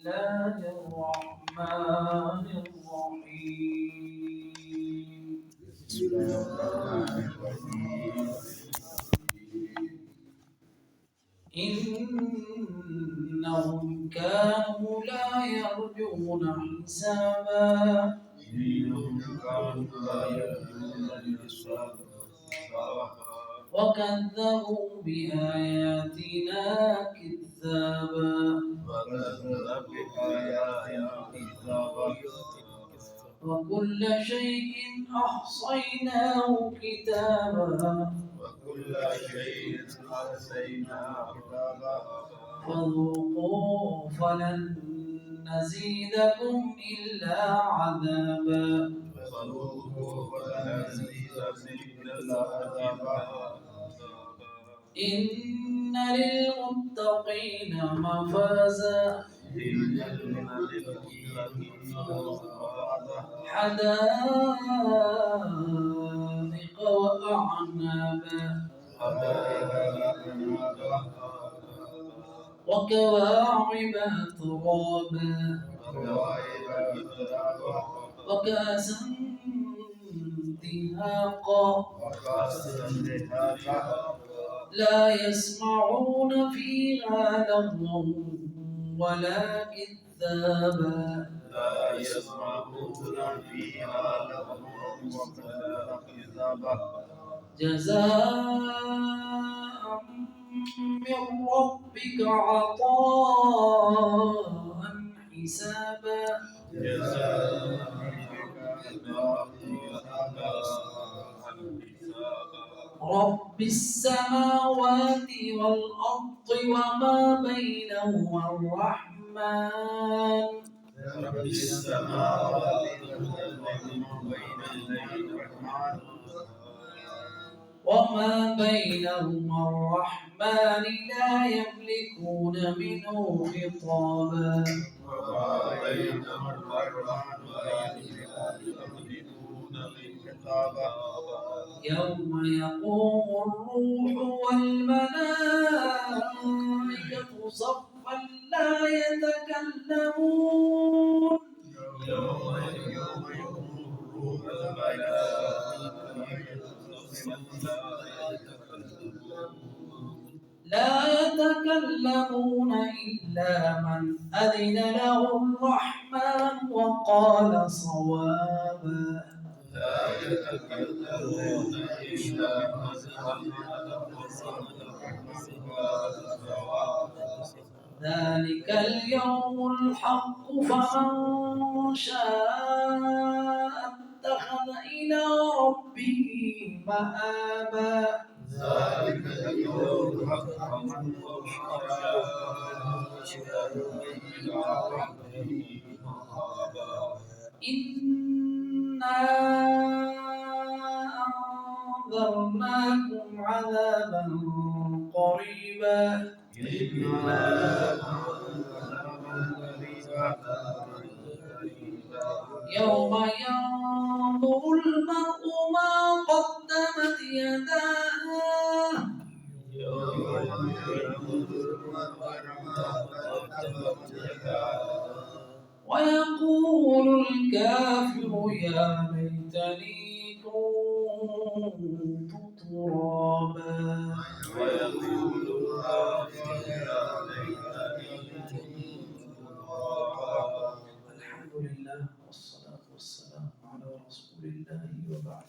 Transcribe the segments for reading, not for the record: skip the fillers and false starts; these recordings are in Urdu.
الله الرحمن الرحيم. بسم الله الرحمن الرحيم. إنهم كانوا لا يرجون حسابا وكذبوا بآياتنا كذابا وكل شيء أحصيناه كتابا فذوقوا فلن نزيدكم إلا عذابا إن للمتقين مفازا حدائق وأعنابا وكواعب أترابا وكأسا دهاقا لا يسمعون فيها لغوا ولا كذابا جزاء من ربك عطاء حسابا رب السماوات والأرض وما بينهما الرحمن وما بينهما الرحمن لا يملكون منه خطابا يوم يقوم الروح والملائكة صفا لا يتكلمون إلا من أذن له الرحمن وقال صوابا ذلك اليوم الحق فمن شاء اتخذ إلى ربه مآبا إنا أنذرناكم عذابا قريبا يوم ينظر المرء ما قدمت يداه ويقول الكافر يا ليتني كنت ترابا الحمد لله والصلاة والسلام على رسول الله وبعد.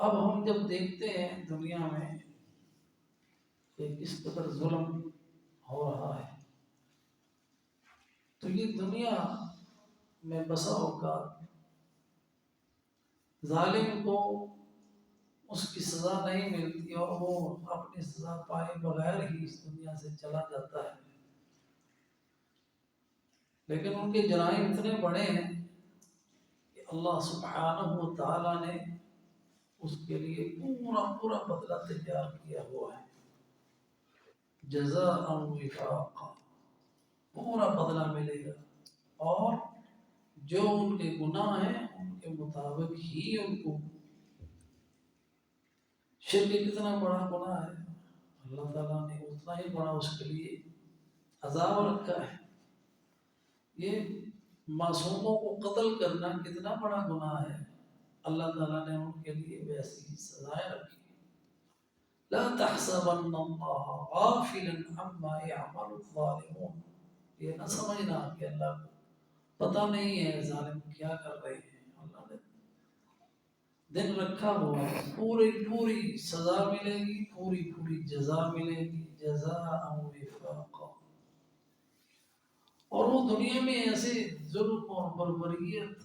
اب ہم جب دیکھتے ہیں دنیا میں کہ کس قدر ظلم ہو رہا ہے، تو یہ دنیا میں بسا اوقات ظالم کو اس کی سزا نہیں ملتی اور وہ اپنی سزا پائے بغیر ہی اس دنیا سے چلا جاتا ہے، لیکن ان کے جرائم اتنے بڑے ہیں کہ اللہ سبحانہ و تعالیٰ نے اس کے لیے پورا بدلہ تیار کیا ہوا ہے، جزاء وفاقا، پورا بدلہ ملے گا، اور جو ان کے گناہ ہیں ان کے مطابق ہی ان کو۔ شرک کتنا بڑا گناہ ہے، اللہ تعالیٰ نے اتنا ہی بڑا اس کے لیے عذاب رکھا ہے۔ یہ معصوموں کو قتل کرنا کتنا بڑا گناہ ہے، اللہ تعالیٰ نے ان کے لیے ویسی سزائیں رکھی۔ لا تحسبن اللہ غافلا عما يعمل الظالمون، یہ نہ سمجھنا کہ اللہ کو پتہ نہیں ہے ظالم کیا کر رہے ہیں، اللہ نے دن رکھا ہوا ہے، پوری سزا ملے گی، پوری جزا ملے گی، جزاء وفاقا۔ اور وہ دنیا میں ایسے ظلم اور بربریت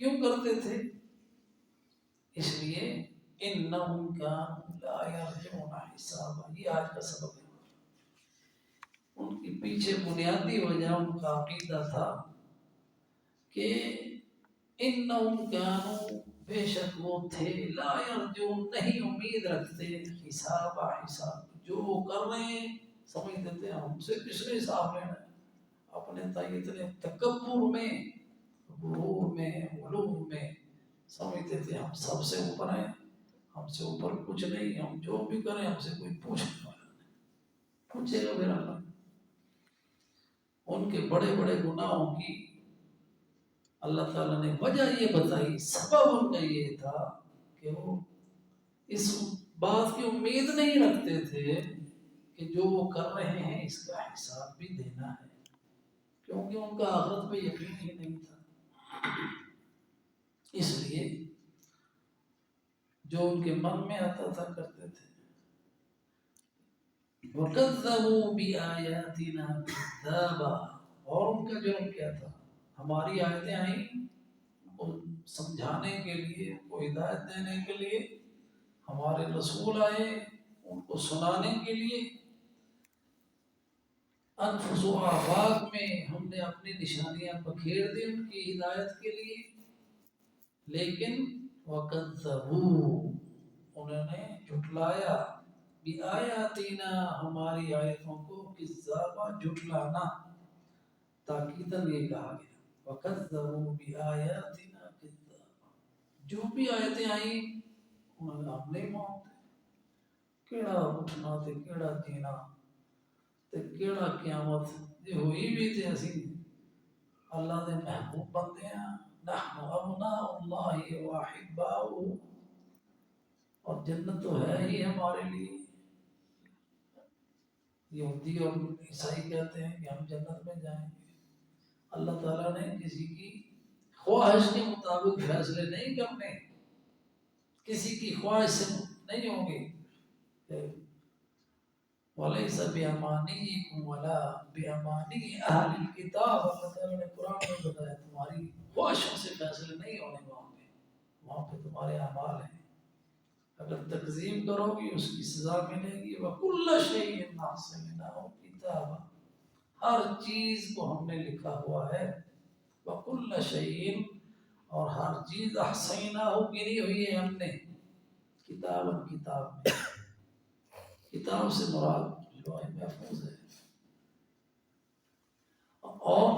کیوں کرتے تھے؟ اس لیے انہم کانوا لا یرجعون حسابا، یہ آج کا سبق ہے۔ ان کے پیچھے بنیادی وجہ ان کا عقیدہ تھا کہ انہم کانوا، بے شک وہ تھے، لا یرجعون، نہیں امید رکھتے، حساب، جو وہ کر رہے ہیں سمجھتے تھے ہم سے کس نے حساب لینا ہے، اپنے اتنے تکبر میں، غرور میں، علو میں سمجھتے تھے ہم سب سے اوپر ہیں، ہم سے اوپر کچھ نہیں، ہم جو بھی کریں ہم سے کوئی پوچھنے والا نہیں، پوچھے گا پھر اللہ۔ ان کے بڑے گناہوں کی اللہ تعالیٰ نے وجہ یہ بتائی، سبب ان کا یہ تھا کہ وہ اس بات کی امید نہیں رکھتے تھے کہ جو وہ کر رہے ہیں اس کا حساب بھی دینا ہے، کیونکہ ان کا آخرت پہ یقین ہی نہیں تھا۔ اس لیے جو ان کے من میں آتا تھا کرتے تھے۔ وَكَذَّبُوا بِآيَاتِنَا كِذَّابًا، اور ان کا جرم کیا تھا، ہماری آیتیں آئیں ان کو سمجھانے کے لیے، ان کو ہدایت دینے کے لیے، ہمارے رسول آئے ان کو سنانے کے لیے، انفس و آفاق میں ہم نے اپنی نشانیاں بکھیر دی ان کی ہدایت کے لیے، لیکن وَكَذَّبُوا، انہوں نے جھٹلایا، بِآيَاتِنَا، ہماری آیتوں کو، کذابا، جھٹلانا، تاکیداً یہ کہا گیا، وَكَذَّبُوا بِآيَاتِنَا كذابا، جو بھی آیتیں آئیں انہوں نے ہم نہیں مانتے، کیڑا اٹھنا تے کیڑا جینا تے کیڑا قیامت، یہ ہوئی بھی تے اسی اللہ دے محبوب بندے ہیں، نحن ابناء اللہ واحباؤہ، اور جنت تو ہے ہی ہمارے لیے۔ یہودی اور عیسائی کہتے ہیں کہ ہم جنت میں جائیں گے، اللہ تعالیٰ نے کسی کی خواہش کے مطابق فیصلے نہیں کرنے، کسی کی خواہش سے نہیں ہوں گے، وَلَيْسَ بِأَمَانِيِّكُمْ وَلَا بِأَمَانِيِّ أَهْلِ الْكِتَابِ، اللہ تعالیٰ نے قرآن میں بتایا تمہاری خواہشوں سے فیصلے نہیں ہونے وہاں پہ تمہارے اعمال ہیں، اگر تکذیب کرو گی اس کی سزا ملے گی، وَكُلَّ شَيْءٍ أَحْصَيْنَاهُ كِتَابًا، ہر چیز کو ہم نے لکھا ہوا ہے، وَكُلَّ شَيْءٍ، اور ہر چیز أَحْصَيْنَاهُ گنی ہوئی ہے ہم نے، کتاب میں، کتاب سے مراد لوح محفوظ ہے، اور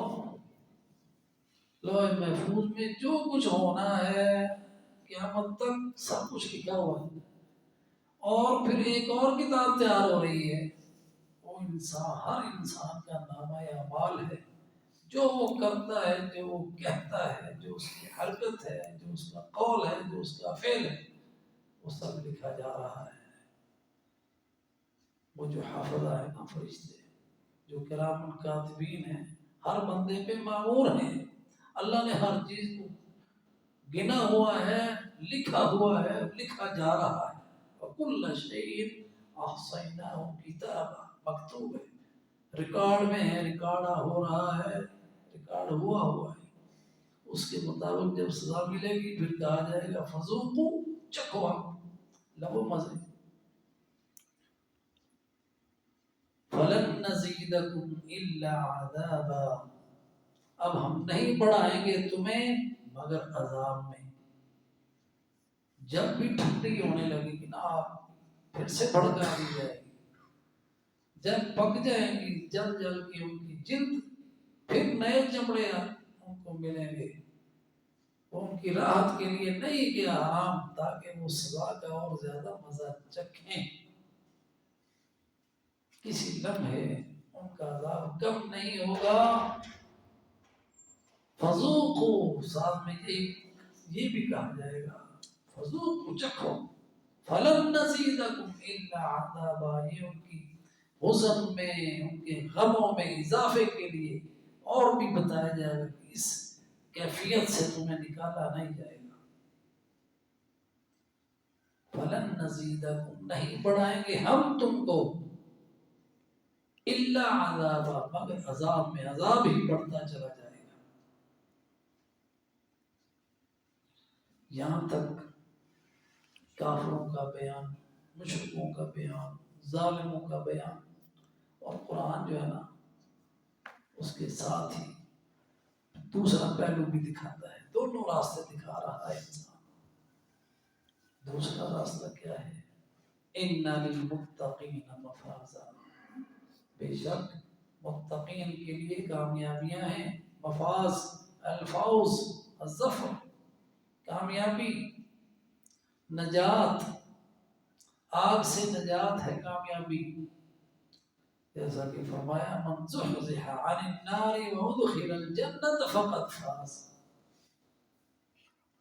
لوح محفوظ میں جو کچھ ہونا ہے قیامت تک سب کچھ لکھا ہوا ہے، اور پھر ایک اور کتاب تیار ہو رہی ہے، وہ ہر انسان کا نامہ اعمال ہے، جو وہ کرتا ہے، جو وہ کہتا ہے، جو اس کی حرکت ہے، جو اس کا قول ہے، جو اس کا فعل ہے، وہ سب لکھا جا رہا ہے۔ وہ جو حافظہ ہے نا، فرشتے جو کرام الکاتبین ہیں، ہر بندے پہ مامور ہیں، اللہ نے ہر چیز کو گنا ہوا ہے، لکھا ہوا ہے، لکھا جا رہا ہے. وَكُلَّ شَيْءٍ أَحْصَيْنَاهُ كِتَابًا، مکتوب ہے، ریکارڈ میں ہے، ریکارڈ ہو رہا ہے، ریکارڈ ہوا ہے. اس کے مطابق جب سزا ملے گی پھر کہا جائے گا فذوقوا، چکھو، لو مزے. فَلَن نَّزِيدَكُمْ إِلَّا عَذَابًا، اب ہم نہیں بڑھائیں گے تمہیں مگر عذاب میں. جب بھی ٹھنڈی ہونے لگے گی نا پھر سے بھڑکا دی جائے گی. جب پک جائیں گی جل جل کے ان کی جلد، پھر نئے چمڑے ان کو ملیں گے. ان کی راحت کے لیے نہیں کہ آرام، تاکہ وہ سزا کا اور زیادہ مزہ چکھیں. کسی لمحے ان کا عذاب کم نہیں ہوگا. فذوقوا، ساتھ میں یہ بھی کہا جائے گا فذوقوا، چکھو. فلن نزیدکم الا عذابا، یہ ان کی حزن میں، ان کے غموں میں اضافے کے لیے اور بھی بتایا جائے گا کہ اس کیفیت سے تمہیں نکالا نہیں جائے گا. فلن نزیدکم، نہیں بڑھائیں گے ہم تم کو، الا عذابا، مگر عذاب میں، عذاب ہی بڑھتا چلا جائے گا. یہاں تک کافروں کا بیان، مشرکوں کا بیان، ظالموں کا بیان. اور قرآن جو ہے نا اس کے ساتھ ہی دوسرا پہلو بھی دکھاتا ہے. دونوں راستے دکھا رہا ہے انسان. دوسرا راستہ کیا ہے؟ ان للمتقین مفازا، بے شک متقین کے لیے کامیابیاں ہیں. مفاز، الفوز، الظفر، کامیابی، نجات، آگ سے نجات ہے کامیابی. جیسا کہ فرمایا من زحزح عن النار وادخل الجنة فقد فاز،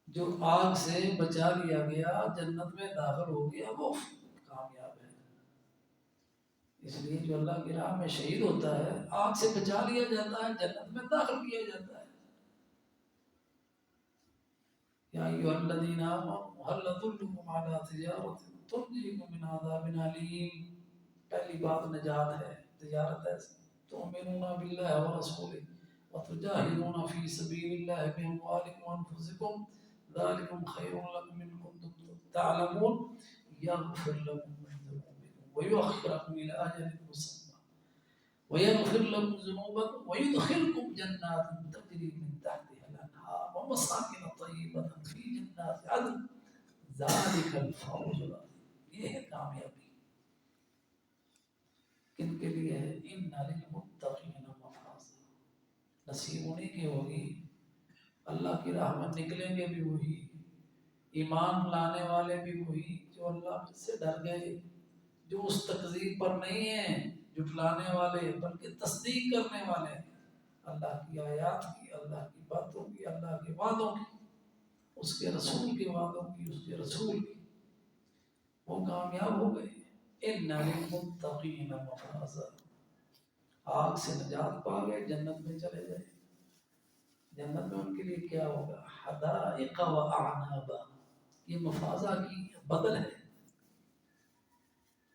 جو آگ سے بچا لیا گیا، جنت میں داخل ہو گیا، وہ کامیاب ہے. اس لیے جو اللہ کی راہ میں شہید ہوتا ہے آگ سے بچا لیا جاتا ہے، جنت میں داخل کیا جاتا ہے. یا ایھا الذین آمنوا هل ادلکم علی تجارۃ تنجیکم من عذاب علیم. پہلی بات نجات ہے، تجارت ہے. تؤمنون باللہ ورسولہ وتجاہدون فی سبیل اللہ باموالکم وانفسکم ذلکم خیر لکم ان کنتم تعلمون یغفر لکم من ذنوبکم ویؤخرکم الی اجل مسمى ویغفر لکم ذنوبکم ویدخلکم جنات تجری من تحتها الانہار ومساکن طیبۃ فی جنات عدن ذلک الفوز العظیم. یہ ہے کامیابی. کن کے لیے ہے؟ ان للمتقین مفازا. نصیب انہیں کی ہوگی، اللہ کی راہ میں نکلیں گے بھی وہی، ایمان لانے والے بھی وہی جو اللہ سے ڈر گئے، جو اس تکذیب پر نہیں ہیں جھٹلانے والے، بلکہ تصدیق کرنے والے اللہ کی آیات کی، اللہ کی باتوں کی، اللہ کے وعدوں کی، اس کے رسول کے وعدوں کی، اس کے رسول کی. وہ کامیاب ہو گئے. ان للمتقین مفازا، آگ سے نجات پا گئے، جنت میں چلے گئے. جنت میں ان کے لیے کیا ہوگا؟ حدائق و اعنابا. یہ مفازا کی بدل ہے.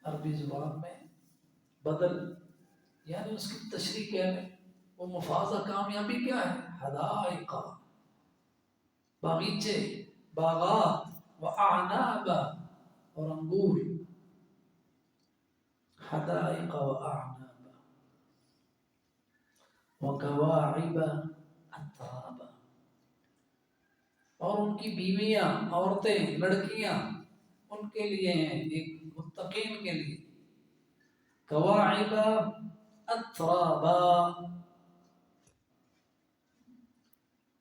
عربی زبان میں بدل یعنی اس کی تشریح کیا ہے؟ وہ مفازا کامیابی کیا ہے؟ حدائق، باغیچے، باغات، و اعنابا، اور انگور. حدائق و اعنابا وکواعب اترابا، اور ان کی بیویاں، عورتیں، لڑکیاں ان کے لیے ہیں، ایک متقین کے لیے. کواعب اترابا.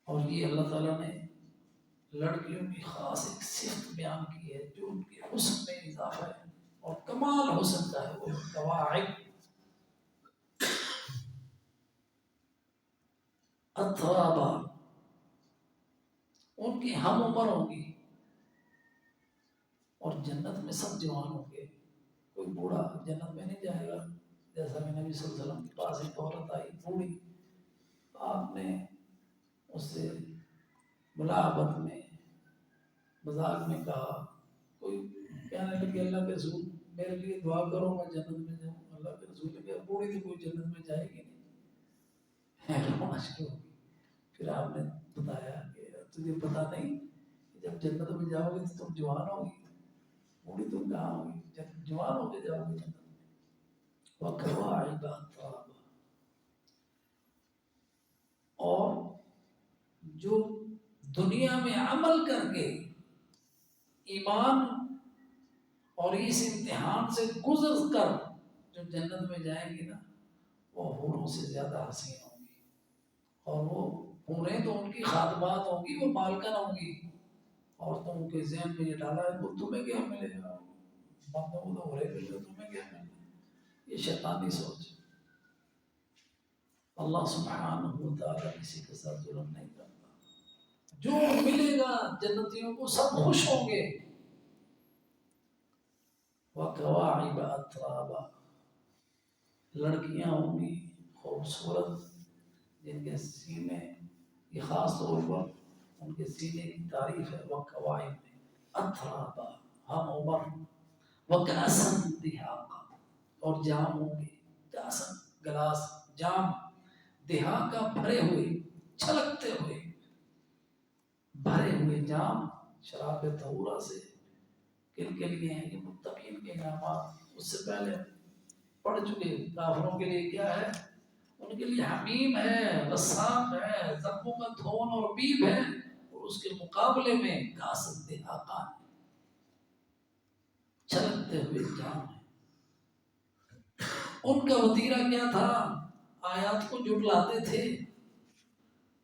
اور یہ اللہ تعالیٰ نے لڑکیوں کی خاص ایک صفت بیان کی ہے جو ان کے حسن میں اضافہ ہے اور کمال حسن کا ہے. وہ کواعب اترابا، ان کی ہم عمر ہوں گی. اور جنت میں سب جوان ہوں گے، کوئی بوڑھا جنت میں نہیں جائے گا. جیسا کہ نبی صلی اللہ علیہ وسلم کے پاس ایک عورت آئی بوڑھی، آپ نے اس سے ملاقات میں مذاق میں کہا، کوئی کہنے لگے اللہ کے رسول میرے لیے دعا کرو میں جنت میں جاؤں. اللہ کے رسول نے کہا بوڑھی تو کوئی جنت میں جائے گی نہیں. رونا شروع ہو گئی. پھر آپ نے بتایا کہ تجھے پتا نہیں کہ جب جنت میں جاؤ گے تو تم جوان ہوگی، بوڑھی تم کہاں ہوگی، جب جوان ہو کے جاؤ گے جنت میں. وَكَوَاعِبَ أَتْرَابًا. اور جو دنیا میں عمل کر کے ایمان اور اس امتحان سے گزر کر جو جنت میں جائیں گی نا وہ حوروں سے زیادہ حسین ہوں گی. اور وہ حوریں تو ان کی خادمات ہوں گی، وہ مالکن ہوں گی. عورتوں کے ذہن میں یہ ڈالا ہے وہ تمہیں کیا ملے گا، مردوں کو تو حوریں مل گئے تمہیں کیا ملے گا. یہ شیطانی سوچ. اللہ سبحانہ و تعالیٰ کسی کے ساتھ ظلم نہیں کرتا. جو ملے گا جنتیوں کو سب خوش ہوں گے. وَكَوَاعِبَ أَتْرَابًا. لڑکیاں ہوں گی خوبصورت جن کے سینے، یہ خاص طور پر ان کے سینے کی تعریف ہے. وَكَوَاعِبَ أَتْرَابًا. ہم عمر. وَكَأْسًا دِهَاقًا. اور جام ہوں گے. کأسًا گلاس، جام دہاقا بھرے ہوئے، چھلکتے ہوئے بھرے ہوئے جام شراب طہورہ سے. کن کے لیے ہیں یہ متقین کے انعامات. اس سے پہلے پڑھ چکے. کافروں کے لیے کیا ہے؟ ان کے لیے حمیم ہے، غساق ہے، زخموں کا دھون اور بیب ہے. اور اس کے مقابلے میں کاسد دہاقا چھلکتے ہوئے جام ہے. ان کا وطیرہ کیا تھا؟ آیات کو جھٹلاتے تھے،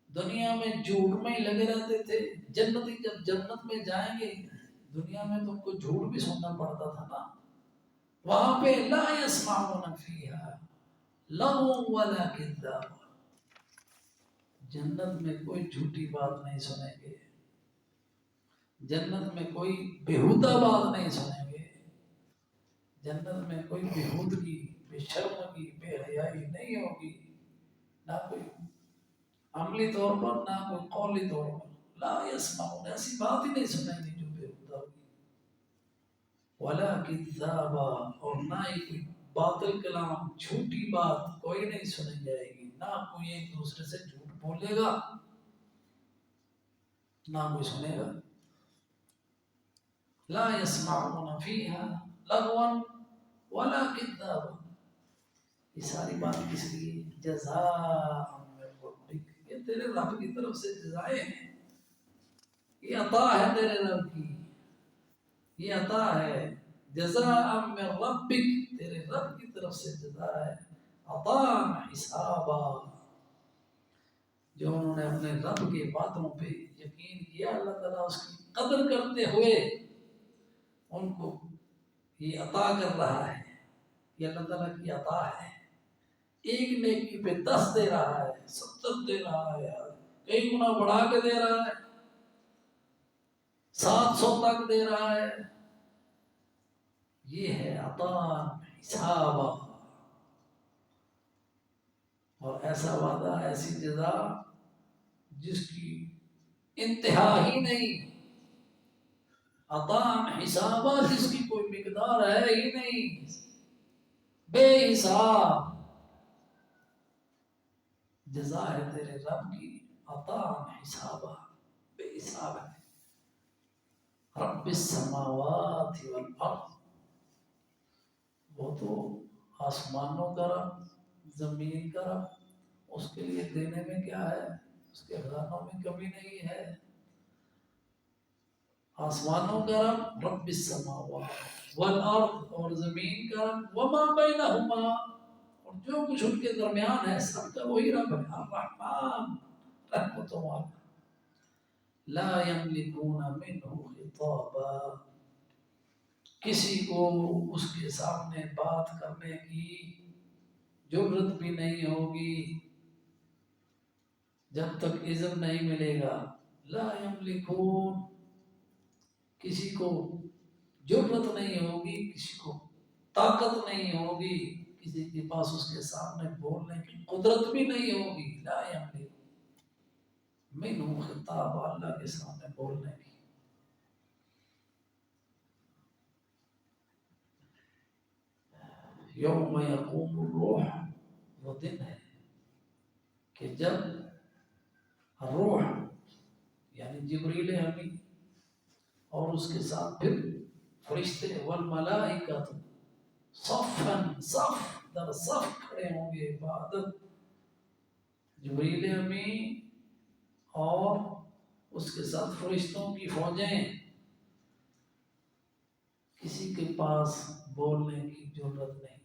دنیا میں جھوٹ میں ہی لگے رہتے تھے. جنتی جب جنت میں جائیں گے، دنیا میں تو ان کو جھوٹ بھی سننا پڑتا تھا نا. وہاں پہ لا يسمعون فیہا لغوا ولا کذابا. جنت میں کوئی جھوٹی بات نہیں سنیں گے، جنت میں کوئی بےہودہ بات نہیں سنیں گے، جنت میں کوئی بےہودگی، بے شرمگی، بے حیائی نہیں ہوگی. نہ کوئی عملی طور پر نہ کوئی قولی طور پر. لا يسمعون، ایسی بات ہی نہیں سنیں گے جو بےہودہ ہوگی. ولا کذابا، اور نہ ہی کوئی باطل کلام، جھوٹی بات کوئی نہیں سنی جائے گی. نہ کوئی ایک دوسرے سے جھوٹ بولے گا، نہ کوئی سنے گا. لا يسمعون فیہا لغوا ولا کذابا. یہ ساری بات کس لیے؟ جزاء من ربک. یہ تیرے رب کی طرف سے جزائیں ہیں، یہ عطا ہے تیرے رب کی، یہ عطا ہے. جزاء من ربک، تیرے رب کی طرف سے جزا ہے. عطاء حسابا. جو انہوں نے اپنے رب کے باتوں پہ یقین کیا، اللہ تعالیٰ اس کی قدر کرتے ہوئے ان کو یہ عطا کر رہا ہے. یہ اللہ تعالیٰ کی عطا ہے. ایک نیکی پہ 10 دے رہا ہے، 70 دے رہا ہے، کئی گنا بڑھا کے دے رہا ہے، 700 تک دے رہا ہے. یہ ہے عطا حسابا. اور ایسا وعدہ، ایسی جزا جس کی انتہا ہی نہیں. عطا حسابا، جس کی کوئی مقدار ہے ہی نہیں، بے حساب جزا ہے تیرے رب کی. عطا حسابا، بے حساب ہے. رب السماوات والارض، وہ تو آسمانوں کا رب، زمین کا رب. اس کے لیے دینے میں کیا ہے؟ اس کے خزانوں میں کمی نہیں ہے. آسمانوں کا رب، رب السماوات والارض، اور زمین کا رب، وما بینہما، اور جو کچھ ان کے درمیان ہے سب کا وہی رب ہے. الرحمن، رحمتوں والا. لا یملکون منہ خطابا، کسی کو اس کے سامنے بات کرنے کی جرت بھی نہیں ہوگی جب تک اذن نہیں ملے گا. لا یملکون، کسی کو جرت نہیں ہوگی، کسی کو طاقت نہیں ہوگی، کسی کے پاس اس کے سامنے بولنے کی قدرت بھی نہیں ہوگی. لا یملکون منہ خطابا، اللہ کے سامنے بولنے کی. یوم یقوم الروح، وہ دن ہے کہ جب روح یعنی جبریل امین اور اس کے ساتھ پھر فرشتے والملائکۃ صفاً، صف در صف کھڑے ہوں گے عبادت، جبریل امین اور اس کے ساتھ فرشتوں کی فوجیں. کسی کے پاس بولنے کی ضرورت نہیں،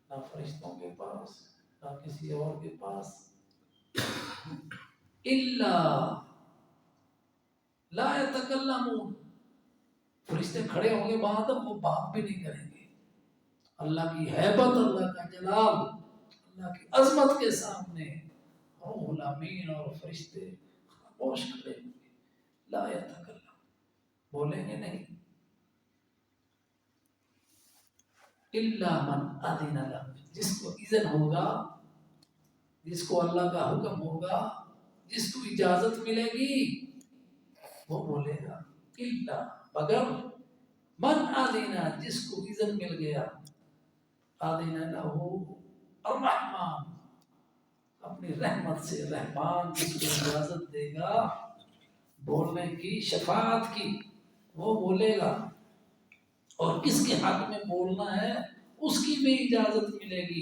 نہ فرشتوں کے پاس نہ کسی اور کے پاس. الا لا یتکلمون، فرشتے کھڑے ہوں گے وہاں تک، وہ بات بھی نہیں کریں گے. اللہ کی ہیبت، اللہ کا جلال، اللہ کی عظمت کے سامنے روح الامین اور فرشتے خاموش کھڑے ہوں گے. لا یتکلم، بولیں گے نہیں. الا من اذن له، جس کو اذن ہوگا، جس کو اللہ کا حکم ہوگا، جس کو اجازت ملے گی وہ بولے گا. الا، مگر من اذن، جس کو اذن مل گیا. اذن له الرحمن، اپنی رحمت سے رحمان جس کو اجازت دے گا بولنے کی، شفاعت کی، وہ بولے گا. اور کس کے حق میں بولنا ہے اس کی بھی اجازت ملے گی.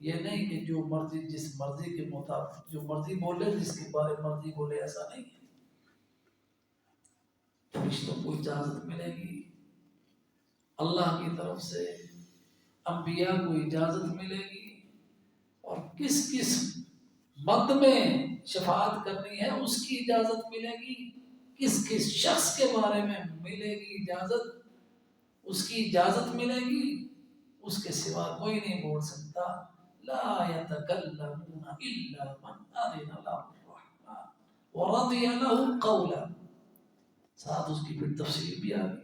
یہ نہیں کہ جو مرضی جس مرضی کے مطابق جو مرضی بولے، جس کے بارے مرضی بولے، ایسا نہیں ہے. فرشتوں کو اجازت ملے گی اللہ کی طرف سے، انبیاء کو اجازت ملے گی. اور کس کس مد میں شفاعت کرنی ہے اس کی اجازت ملے گی. کس کس شخص کے بارے میں ملے گی اجازت، اس کی اجازت ملے گی. اس کے سوا کوئی نہیں بول سکتا. لا يتكلمون الا من اذن له الرحمن ورضي له قولا، ساتھ اس کی پھر تفسیر بھی آ گئی.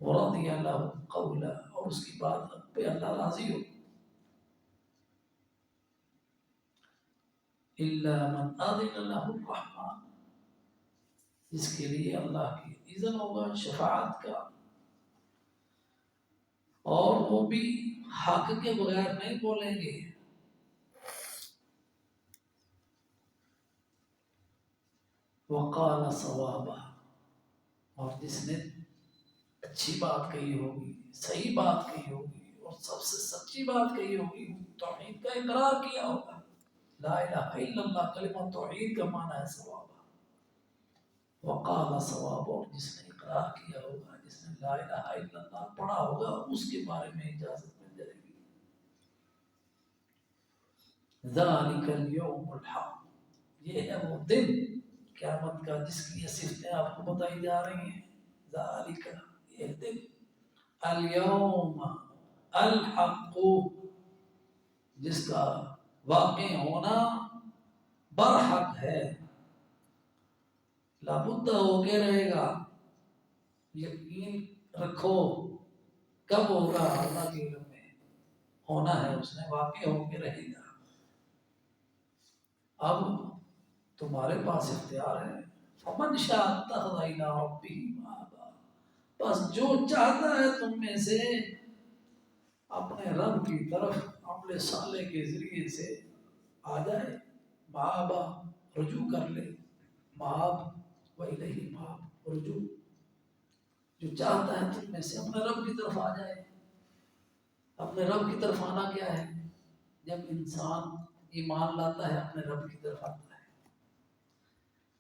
ورضي له قولا، اور اس کی بات پہ اللہ راضی ہو. الا من اذن له الرحمن، جس کے لیے اللہ کی اذن ہوگا شفاعت کا، اور وہ بھی حق کے بغیر نہیں بولیں گے. وقال صوابا، اور جس نے اچھی بات کہی ہوگی، صحیح بات کہی ہوگی اور سب سے سچی بات کہی ہوگی، توحید کا اقرار کیا ہوگا. لا الہ الا اللہ، کلمہ توحید کا معنی ہے صوابا. وقال صوابا، اور جس نے اقرار کیا ہوگا، جس نے لا الہ الا اللہ پڑھا ہوگا، اس کے بارے میں اجازت مل جائے گی. ذالک الیوم الحق، یہ ہے وہ دن قیامت کا جس کی یہ صفتیں آپ کو بتائی جا رہی ہیں. ذالک، یہ دن، الیوم الحق، جس کا واقع ہونا برحق ہے، لابد ہو کے رہے گا. یقین رکھو کب ہوگا، اللہ کے علم میں ہونا ہے، اس نے واقع ہو کے رہے گا. اب تمہارے پاس اختیار ہے. فمن شاء اتخذ الی ربہ مآبا، بس جو چاہتا ہے تم میں سے اپنے رب کی طرف عمل صالح کے ذریعے سے آ جائے. مآبا، رجوع کر لے. مآب وإلیہ مآب، رجوع. جو چاہتا ہے تم میں سے اپنے رب کی طرف آ جائے. اپنے رب کی طرف آنا کیا ہے؟ جب انسان ایمان لاتا ہے اپنے رب کی طرف آتا ہے.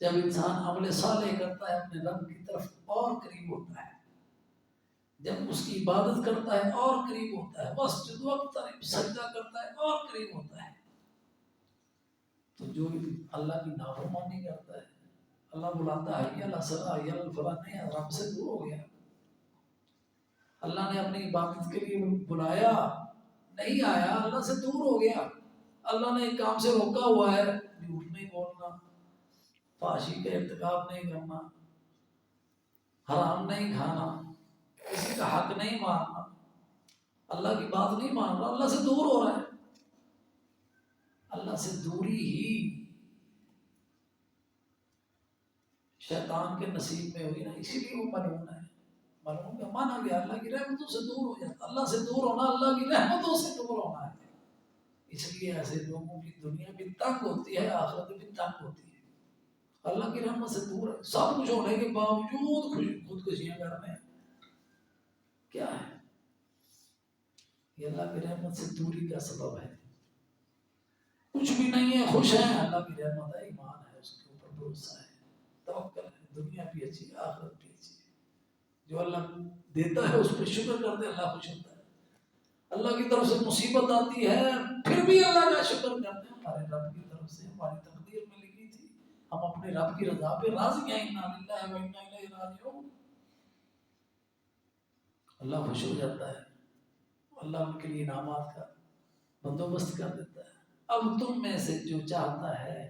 جب انسان عمل صالح کرتا ہے اپنے رب کی طرف اور قریب ہوتا ہے. جب اس کی عبادت کرتا ہے اور قریب ہوتا ہے. واسجد واقترب، سجدہ کرتا ہے اور قریب ہوتا ہے. تو جو اللہ کی نافرمانی کرتا ہے، اللہ بلاتا ہے یا لسرا یا الفلاح، نہیں، رب سے دور ہو گیا. اللہ نے اپنی عبادت کے لیے بلایا، نہیں آیا، اللہ سے دور ہو گیا. اللہ نے ایک کام سے روکا ہوا ہے، جھوٹ نہیں بولنا، فحاشی کا ارتکاب نہیں کرنا، حرام نہیں کھانا، کسی کا حق نہیں ماننا. اللہ کی بات نہیں مان رہا، اللہ سے دور ہو رہا ہے. اللہ سے دوری ہی شیطان کے نصیب میں ہوئی نا، اسی لیے وہ ملعون ہے. معلوم کیا مانا گیا اللہ کی رحمتوں سے دور ہو جاتا. اللہ سے دور ہونا اللہ کی رحمتوں سے دور ہونا ہے. اس لیے ایسے لوگوں کی دنیا بھی تنگ ہوتی ہے، آخرت بھی تنگ ہوتی ہے. اللہ کی رحمت سے دور ہے، سب کچھ ہونے کے باوجود خودکشیاں کر رہے ہیں. کیا ہے یہ؟ اللہ کی رحمت سے دوری کا سبب ہے. کچھ بھی نہیں ہے، خوش ہے، اللہ کی رحمت ہے، ایمان ہے، اس کے اوپر بھروسہ ہے، توکل ہے. دنیا بھی اچھی ہے، آخرت بھی اچھی ہے. جو اللہ دیتا ہے اس پہ شکر کرتے اللہ خوش ہوتا ہے. اللہ کی طرف سے مصیبت آتی ہے پھر بھی اللہ کا شکر کرتے ہیں. ہمارے رب کی طرف سے ہماری تقدیر میں لکھی تھی، ہم اپنے رب کی رضا پہ راضی ہیں. انا للہ و انا الیہ راجعون. اللہ خوش ہو جاتا ہے، اللہ ان کے لیے انعامات کا بندوبست کر دیتا ہے. اب تم میں سے جو چاہتا ہے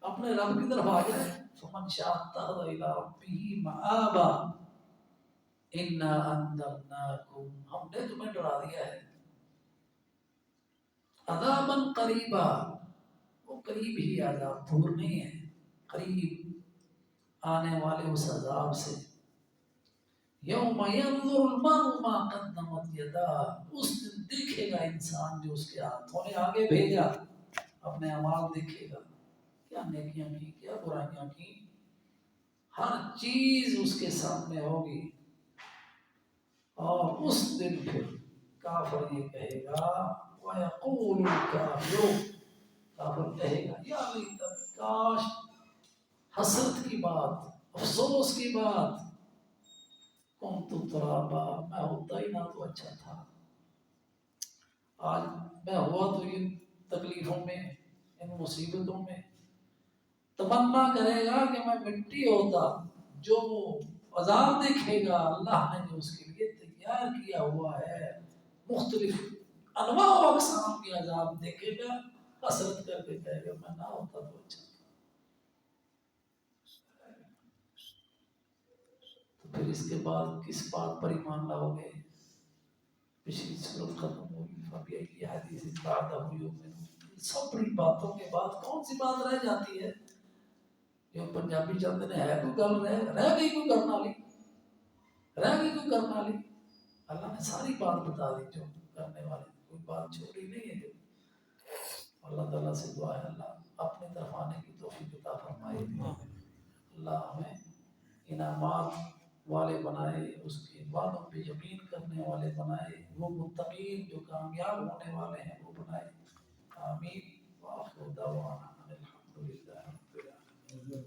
اپنے رب کی طرف آ جائے. فمن شاء اتخذ الی ربہ مآبا انا انذرناکم، ہم نے تمہیں ڈرا دیا ہے عذابا قریبا، وہ قریب ہی عذاب، دور نہیں ہے، قریب آنے والے اس عذاب سے. یوم ینظر المرء ما قدمت یداہ، اس دن دیکھے گا انسان جو اس کے ہاتھوں نے آگے بھیجا. اپنے اعمال دیکھے گا، کیا نیکیاں کی کیا برائیاں کی، ہر چیز اس کے سامنے ہوگی. اور اس دن پھر کافر یہ کہے گا وَيَقُولُ الْكَافِرُ، کافر کہے گا یا لیتنی، کاش، حسرت کی بات، افسوس کی بات، کنت ترابا، میں ہوتا ہی نہ تو اچھا تھا. آج میں ہوا تو ان تکلیفوں میں، ان مصیبتوں میں. تمنا کرے گا کہ میں مٹی ہوتا. جو عذاب دیکھے گا اللہ نے جو اس کے لیے تیار کیا ہوا ہے، مختلف انواع و اقسام کے عذاب دیکھے گا، حسرت کر کے کہے گا میں نہ ہوتا تو اچھا تھا. تو پھر اس کے بعد کس بات پر ایمان لاؤ گے؟ پچھلی صورت ختم ہوگی. فبأي حدیث بعدہ یؤمنون. سب بڑی باتوں کے بعد کون سی بات رہ جاتی ہے؟ جو پنجابی چاہتے ہیں ہے کوئی گل رہ گئی کوئی کرنا لی، رہ گئی کوئی کرنا لی. اللہ نے ساری بات بتا دی جو کرنے والی، کوئی بات چھوڑی نہیں ہے. اللہ تعالیٰ سے دعا ہے اللہ اپنی طرف آنے کی توفیق عطا فرمائے. اللہ ہمیں انعامات والے بنائے، اس کے وعدوں پہ یقین کرنے والے بنائے، وہ متقین جو کامیاب ہونے والے ہیں وہ بنائے. آمین. وآخر دعوانا الحمد للہ رب العالمین.